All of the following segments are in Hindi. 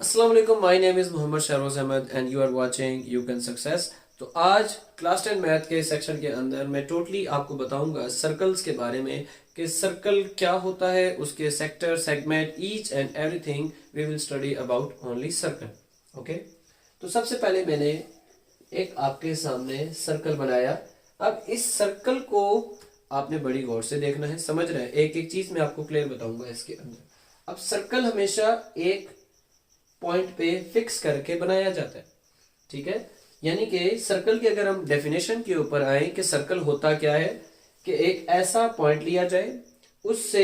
अस्सलाम वालेकुम, my name is Mohammad Shahroz Ahmed and you are watching you can success. तो आज क्लास 10 मैथ के सेक्शन के अंदर मैं टोटली आपको बताऊंगा सर्कल्स के बारे में कि सर्कल क्या होता है, उसके sector, segment, each and everything we will study about only circle. Okay, तो सबसे पहले मैंने एक आपके सामने सर्कल बनाया। अब इस सर्कल को आपने बड़ी गौर से देखना है, समझ रहे हैं, एक एक चीज मैं आपको क्लियर बताऊंगा इसके अंदर। अब सर्कल हमेशा एक पॉइंट पे फिक्स करके बनाया जाता है, ठीक है। यानी कि सर्कल की अगर हम डेफिनेशन के ऊपर आए कि सर्कल होता क्या है, कि एक ऐसा पॉइंट लिया जाए, उससे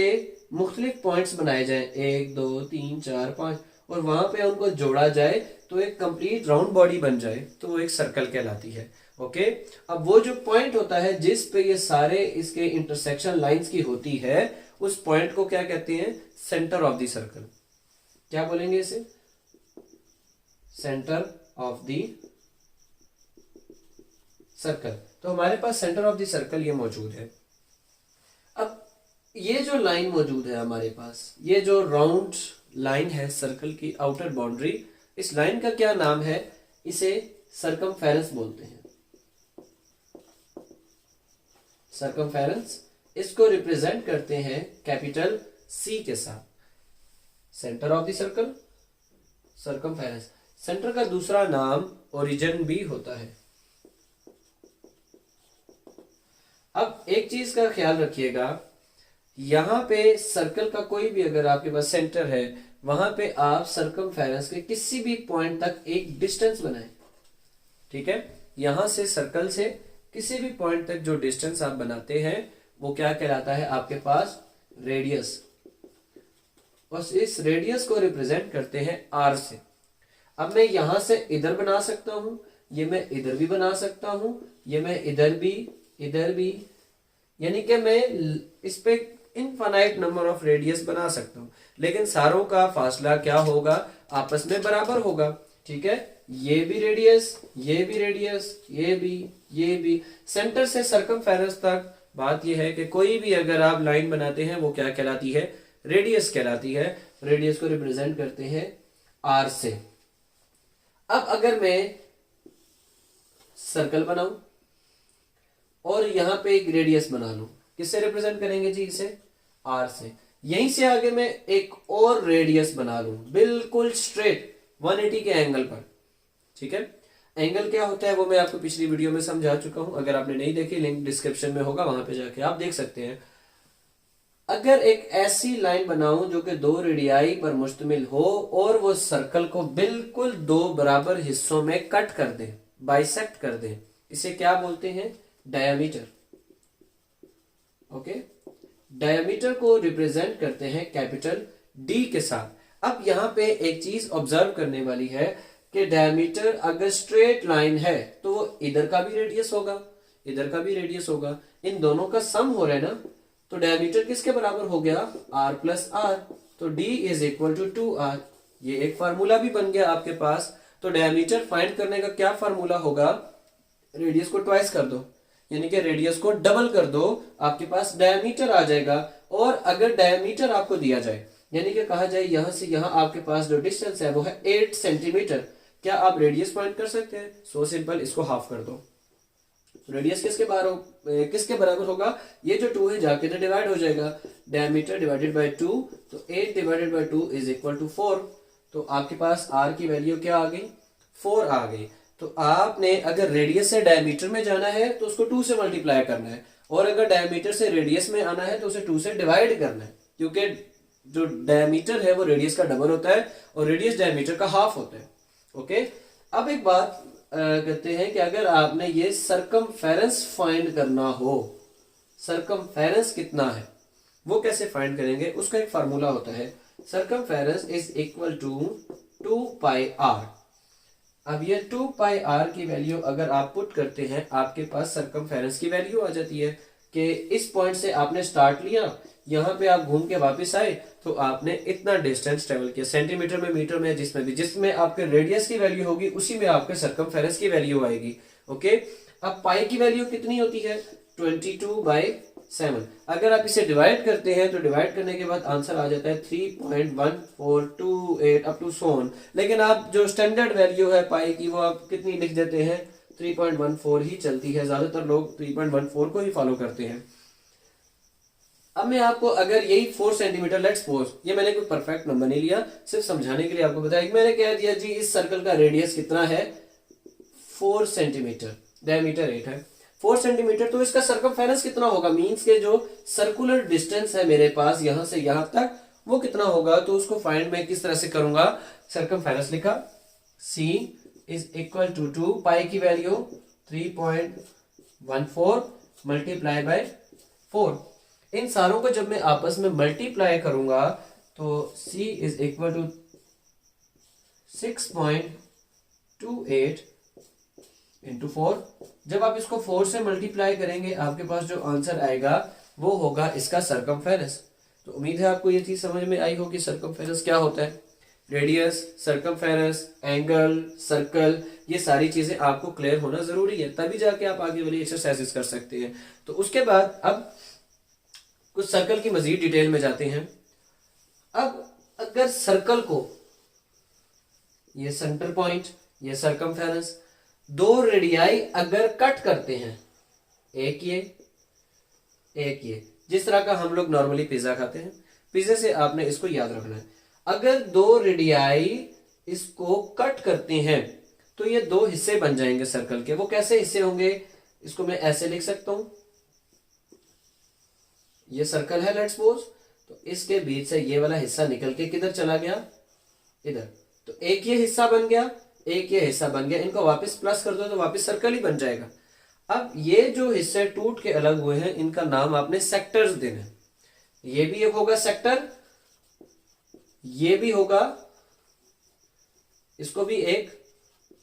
मुख्तलिफ पॉइंट्स बनाए जाएं, 1 2 3 4 5, और वहां पे उनको जोड़ा जाए तो एक कंप्लीट राउंड बॉडी बन जाए, तो वो एक सर्कल कहलाती है। ओके, अब वो जो पॉइंट होता है जिस पे ये सारे इसके इंटरसेक्शन लाइंस की होती है, उस पॉइंट को क्या कहते हैं? Centre of the circle. क्या बोलेंगे इसे? Centre of the circle. तो हमारे पास सेंटर ऑफ द सर्कल ये मौजूद है। अब ये जो लाइन मौजूद है हमारे पास, ये जो राउंड लाइन है सर्कल की आउटर बाउंड्री, इस लाइन का क्या नाम है? इसे सर्कमफेरेंस बोलते हैं। सर्कमफेरेंस, इसको रिप्रेजेंट करते हैं कैपिटल सी के साथ। Centre of the circle, circumference. Centre का दूसरा नाम ओरिजिन भी होता है। अब एक चीज का ख्याल रखिएगा, यहां पे सर्कल का कोई भी अगर आपके पास सेंटर है, वहां पे आप सर्कमफेरेंस के किसी भी पॉइंट तक एक डिस्टेंस बनाएं, ठीक है। यहां से सर्कल से किसी भी पॉइंट तक जो डिस्टेंस आप बनाते हैं वो क्या कहलाता है? आपके पास रेडियस। और इस रेडियस को रिप्रेजेंट करते हैं आर से। अब मैं यहां से इधर बना सकता हूं, ये मैं इधर भी बना सकता हूं, ये मैं इधर भी, यानी कि मैं इस पे इनफाइनाइट नंबर ऑफ रेडियस बना सकता हूं, लेकिन सारों का फासला क्या होगा? आपस में बराबर होगा, ठीक है। ये भी रेडियस, ये भी रेडियस, ये भी। सेंटर से सर्कमफेरेंस तक बात यह है कि कोई भी अगर आप लाइन बनाते हैं वो क्या कहलाती है? रेडियस कहलाती है। रेडियस को रिप्रेजेंट करते हैं आर से। अब अगर मैं सर्कल बनाऊं और यहां पे एक रेडियस बना लूं, किससे रिप्रेजेंट करेंगे जी? इसे आर से। यहीं से आगे मैं एक और रेडियस बना लूं, बिल्कुल स्ट्रेट 180 के एंगल पर, ठीक है। एंगल क्या होता है वो मैं आपको पिछली वीडियो में समझा चुका हूं, अगर आपने नहीं देखी लिंक डिस्क्रिप्शन में होगा, वहां पे जाके आप देख सकते हैं। अगर एक ऐसी लाइन बनाऊं जो कि 2 रेडियाई पर मुश्तमिल हो और वो सर्कल को बिल्कुल 2 बराबर हिस्सों में कट कर दे, बाइसेक्ट कर दे, इसे क्या बोलते हैं? डायमीटर। ओके, डायमीटर को रिप्रेजेंट करते हैं कैपिटल डी के साथ। अब यहां पे एक चीज ऑब्जर्व करने वाली है कि डायमीटर अगर स्ट्रेट लाइन है तो वो इधर का भी रेडियस होगा, इधर का भी रेडियस होगा, इन दोनों का सम हो रहा है ना। तो डायमीटर किसके बराबर हो गया? r plus R. तो d is equal to 2r। ये एक फार्मूला भी बन गया आपके पास। तो डायमीटर फाइंड करने का क्या फार्मूला होगा? रेडियस को ट्वाइस कर दो, यानी कि रेडियस को डबल कर दो, आपके पास डायमीटर आ जाएगा। और अगर डायमीटर आपको दिया जाए, यानी कि कहा जाए यहां से यहां आपके पास जो डिस्टेंस है वो है 8 सेंटीमीटर, क्या आप रेडियस फाइंड कर सकते हैं? सो सिंपल, इसको हाफ कर दो। रेडियस किसके बराबर होगा? ये जो 2 है जाके तो डिवाइड हो जाएगा, डायमीटर डिवाइडेड बाय 2, तो 8 divided by 2 is equal to 4। तो आपके पास r की वैल्यू क्या आ गई? 4 आ गई। तो आपने अगर रेडियस से डायमीटर में जाना है तो उसको 2 से मल्टीप्लाई करना है, और अगर डायमीटर से रेडियस में आना है तो उसे 2 से डिवाइड करना है, क्योंकि जो डायमीटर है वो रेडियस का डबल होता है और रेडियस डायमीटर का हाफ होता है। ओके, अब एक बात कहते हैं कि अगर आपने ये सर्कमफेरेंस फाइंड करना हो, सर्कमफेरेंस कितना है वो कैसे फाइंड करेंगे? उसका एक फार्मूला होता है, circumference is equal to 2 pi R. अब ये 2 पाई आर की वैल्यू अगर आप पुट करते हैं, आपके पास सर्कमफेरेंस की वैल्यू आ जाती है कि इस पॉइंट से आपने स्टार्ट लिया, यहां पे आप घूम के वापस आए तो आपने इतना डिस्टेंस ट्रेवल किया, सेंटीमीटर में, मीटर में, जिसमें आपके रेडियस की वैल्यू होगी उसी में आपके सर्कमफेरेंस की वैल्यू आएगी। ओके, अब पाई की वैल्यू कितनी होती है? 22 बाई 7। अगर आप इसे डिवाइड करते हैं तो डिवाइड करने के बाद आंसर आ जाता है 3.1428 अप टू सोन। लेकिन आप जो स्टैंडर्ड वैल्यू है पाई की वो आप कितनी लिख देते हैं, 3.14 ही चलती है, ज्यादातर लोग 3.14 को ही फॉलो करते हैं। अब मैं आपको अगर यही 4 सेंटीमीटर लेट्स सपोज, ये मैंने कोई परफेक्ट नंबर नहीं लिया, सिर्फ समझाने के लिए आपको बताया। मैंने कह दिया जी इस सर्कल का रेडियस कितना है 4 सेंटीमीटर, डायमीटर 8 है 4 सेंटीमीटर, तो इसका सर्कमफेरेंस कितना होगा, मींस के जो सर्कुलर डिस्टेंस है मेरे पास यहां से यहां तक वो कितना होगा, तो उसको फाइंड मैं किस तरह से करूंगा। सर्कमफेरेंस लिखा, C इज इक्वल टू पाई की वैल्यू 3.14 मल्टीप्लाई बाय 4। इन सारों को जब मैं आपस में मल्टीप्लाई करूंगा तो C is equal to 6.28 into 4। जब आप इसको 4 से मल्टीप्लाई करेंगे आपके पास जो आंसर आएगा वो होगा इसका सर्कमफेरेंस। तो उम्मीद है आपको ये चीज समझ में आई होगी सर्कमफेरेंस क्या होता है। रेडियस, सर्कमफेरेंस, एंगल, सर्कल, ये सारी चीजें आपको क्लियर होना जरूरी है, तभी जाके आप आगे वाली एक्सरसाइजेस कर सकते हैं। तो उसके बाद अब कुछ सर्कल की मजीद डिटेल में जाते हैं। अब अगर सर्कल को, ये सेंटर पॉइंट, ये सर्कमफेरेंस, दो रेडियाई अगर कट करते हैं, एक ये जिस तरह का हम लोग नॉर्मली पिज्जा खाते हैं, पिज्जे से आपने इसको याद रखना है। अगर दो रेडियाई इसको कट करते हैं तो ये दो हिस्से बन जाएंगे सर्कल के। वो कैसे हिस्से होंगे, इसको मैं ऐसे लिख सकता हूं, ये सर्कल है लेट्स सपोज, तो इसके बीच से ये वाला हिस्सा निकल के किधर चला गया, इधर, तो एक ये हिस्सा बन गया, एक ये हिस्सा बन गया, इनको वापस प्लस कर दो तो वापस सर्कल ही बन जाएगा। अब ये जो हिस्से टूट के अलग हुए हैं इनका नाम आपने सेक्टर्स देना है। ये भी एक होगा सेक्टर, ये भी होगा, इसको भी एक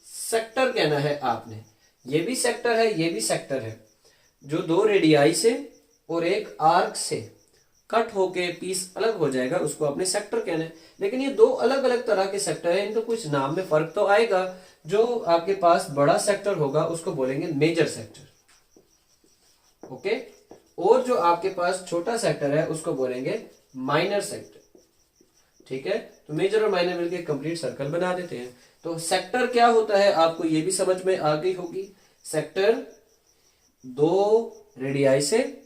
सेक्टर कहना है आपने। ये भी सेक्टर है, ये भी सेक्टर है। जो दो रेडियाई से और एक आर्क से कट होके पीस अलग हो जाएगा उसको आपने सेक्टर कहना है। लेकिन ये दो अलग अलग तरह के सेक्टर है, इनको कुछ नाम में फर्क तो आएगा। जो आपके पास बड़ा सेक्टर होगा उसको बोलेंगे मेजर सेक्टर, ओके, और जो आपके पास छोटा सेक्टर है उसको बोलेंगे माइनर सेक्टर, ठीक है। तो मेजर और माइनर मिलकर कंप्लीट सर्कल बना देते हैं। तो सेक्टर क्या होता है आपको ये भी समझ में आ गई होगी। सेक्टर दो रेडियाई से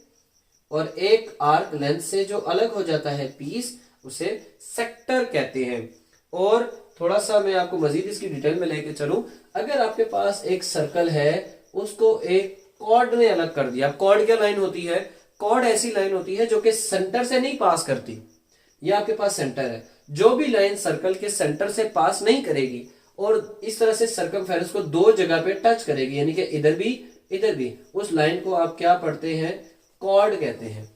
और एक आर्क लेंथ से जो अलग हो जाता है पीस, उसे सेक्टर कहते हैं। और थोड़ा सा मैं आपको मजीद इसकी डिटेल में लेके चलूं, अगर आपके पास एक सर्कल है उसको एक कॉर्ड ने अलग कर दिया। कॉर्ड क्या लाइन होती है, कॉर्ड ऐसी लाइन होती है जो कि सेंटर से नहीं पास करती। ये आपके पास सेंटर है, जो भी लाइन सर्कल के सेंटर से पास नहीं करेगी और इस तरह से सर्कमफेरेंस को दो जगह पे टच करेगी, यानी कि इधर भी, उस लाइन को आप क्या पढ़ते हैं, कॉर्ड कहते हैं।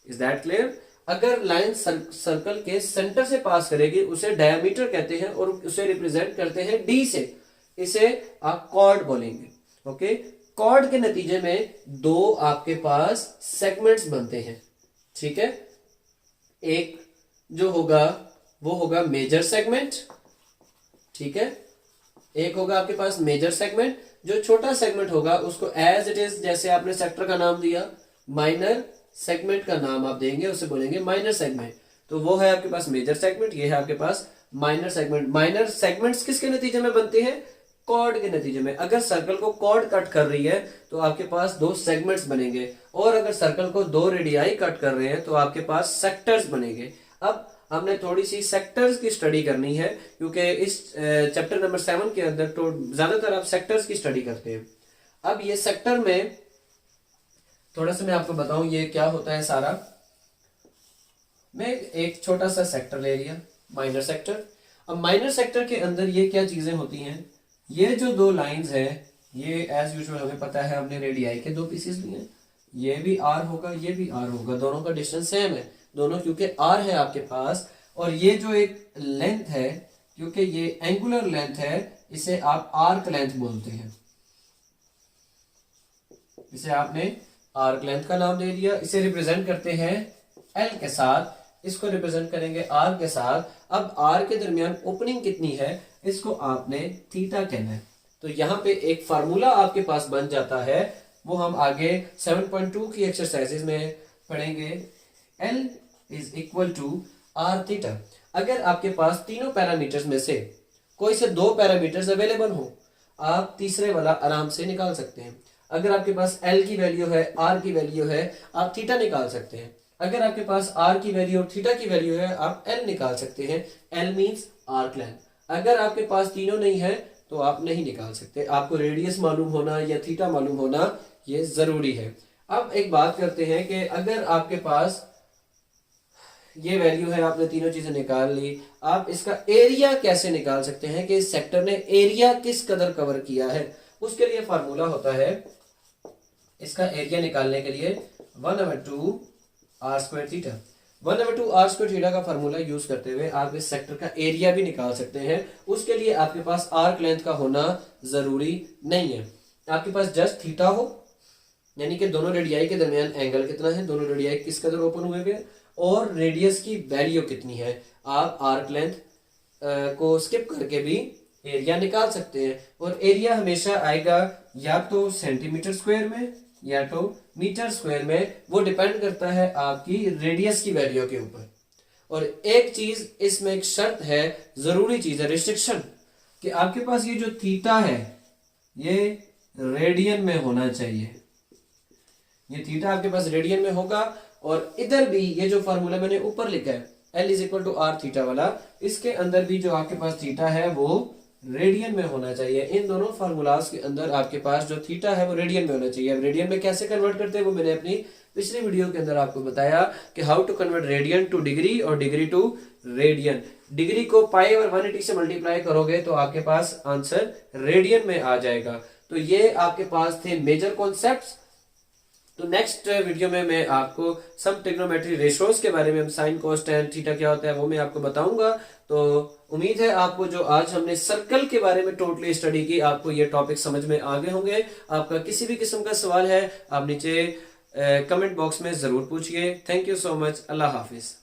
Is that clear. अगर लाइन सर्कल के सेंटर से पास करेगी उसे डायमीटर कहते हैं और उसे रिप्रेजेंट करते हैं डी से, इसे आप कॉर्ड बोलेंगे, ओके। कॉर्ड के नतीजे में दो आपके पास सेगमेंट्स बनते हैं, ठीक है। एक जो होगा वो होगा मेजर सेगमेंट, ठीक है, एक होगा आपके पास मेजर सेगमेंट। जो छोटा सेगमेंट होगा उसको एज इट इज, जैसे आपने सेक्टर का नाम दिया, माइनर सेगमेंट का नाम आप देंगे, उसे बोलेंगे माइनर सेगमेंट। तो वो है आपके पास मेजर सेगमेंट, ये है आपके पास माइनर सेगमेंट। माइनर सेगमेंट्स किसके नतीजे में बनते हैं, कॉर्ड के नतीजे में। अगर सर्कल को कॉर्ड कट कर रही है तो आपके पास दो सेगमेंट्स बनेंगे, और अगर सर्कल को दो रेडियाई कट कर रहे हैं तो आपके पास सेक्टर्स बनेंगे। अब हमने थोड़ी सी सेक्टर्स की स्टडी करनी है, क्योंकि इस चैप्टर नंबर 7 के अंदर तो ज्यादातर आप सेक्टर्स की स्टडी करते हैं। अब ये सेक्टर में थोड़ा सा मैं आपको बताऊं ये क्या होता है सारा। मैं एक छोटा सा सेक्टर ले लिया, माइनर सेक्टर। अब माइनर सेक्टर के अंदर ये क्या चीजें होती हैं, ये जो दो लाइंस है, ये एज यूजुअल हमें पता है, हमने रेडियाई के दो पीसेस लिए हैं, ये भी आर होगा, ये भी आर होगा, दोनों का डिस्टेंस सेम है, दोनों क्योंकि आर है आपके पास। और ये जो एक लेंथ है, क्योंकि ये एंगुलर लेंथ है, इसे आप आर्क लेंथ बोलते हैं, इसे आपने आर्क लेंथ का नाम दे दिया। इसे रिप्रेजेंट करते हैं एल के साथ, इसको रिप्रेजेंट करेंगे आर के साथ। अब आर के दरमियान ओपनिंग कितनी है, इसको आपने थीटा कहना है। तो यहां पे एक फार्मूला आपके पास बन जाता है वो हम आगे 7.2 की एक्सरसाइजेज में पढ़ेंगे। L is equal to R theta. अगर आपके पास तीनों पैरामीटर्स में से कोई से दो पैरामीटर्स अवेलेबल हो, आप तीसरे वाला आराम से निकाल सकते हैं। अगर आपके पास L की वैल्यू है, R की वैल्यू है, आप थीटा निकाल सकते हैं। अगर आपके पास R की वैल्यू और थीटा की वैल्यू है, आप L निकाल सकते हैं। L means arc length. अगर आपके पास तीनों नहीं है तो आप नहीं निकाल सकते। आपको रेडियस मालूम होना या थीटा मालूम होना ये जरूरी है। अब एक बात करते हैं कि अगर आपके पास ये वैल्यू है, आपने तीनों चीजें निकाल ली, आप इसका एरिया कैसे निकाल सकते हैं कि इस सेक्टर ने एरिया किस कदर कवर किया है। उसके लिए फार्मूला होता है, इसका एरिया निकालने के लिए 1/2 R square theta. 1/2 R square theta का फार्मूला यूज करते हुए आप इस सेक्टर का एरिया भी निकाल सकते हैं। उसके लिए आपके पास आर्क लेंथ का होना जरूरी नहीं है। आपके पास जस्ट थीटा हो, यानी कि दोनों रेडियाई के दरमियान एंगल कितना है, दोनों रेडियाई किस कदर ओपन हुए हुए, और रेडियस की वैल्यू कितनी है। आप आर्क लेंथ को स्किप करके भी एरिया निकाल सकते हैं। और एरिया हमेशा आएगा या तो सेंटीमीटर स्क्वायर में या तो मीटर स्क्वायर में। वो डिपेंड करता है आपकी रेडियस की वैल्यू के ऊपर। और एक चीज इसमें एक शर्त है, जरूरी चीज है, रिस्ट्रिक्शन, कि आपके पास ये जो थीटा है ये रेडियन में होना चाहिए। ये थीटा आपके पास रेडियन में होगा। और इधर भी ये जो फार्मूला मैंने ऊपर लिखा है L is equal to R theta वाला, इसके अंदर भी जो आपके पास थीटा है वो रेडियन में होना चाहिए। इन दोनों फार्मूलाज के अंदर आपके पास जो थीटा है वो रेडियन में होना चाहिए। अब रेडियन में कैसे कन्वर्ट करते हैं वो मैंने अपनी पिछली वीडियो के अंदर आपको बताया कि how to convert radian to degree और डिग्री टू रेडियन। डिग्री को पाई और 180 से मल्टीप्लाई करोगे तो आपके पास आंसर रेडियन में आ जाएगा। तो ये आपके पास थे मेजर कॉन्सेप्ट्स। तो नेक्स्ट वीडियो में मैं आपको सम ट्रिग्नोमेट्री रेशोज के बारे में, साइन कोस टेन थीटा क्या होता है वो मैं आपको बताऊंगा। तो उम्मीद है आपको जो आज हमने सर्कल के बारे में टोटली स्टडी की, आपको ये टॉपिक समझ में आ गए होंगे। आपका किसी भी किस्म का सवाल है आप नीचे कमेंट बॉक्स में जरूर पूछिए। Thank you so much. Allah Hafiz.